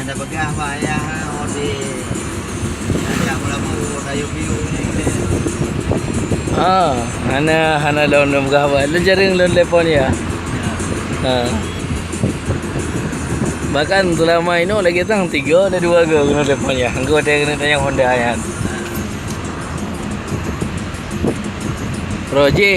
ada begah bayar odi. Ada mula-mula kayu biu ni. Hana lawan berapa? Lu jaring lawan telefon ya. Bahkan tu lama ini lagi tang 3 ada 2 ke guna telefon ya. Engkau ada kena tanya Honda ya. Proje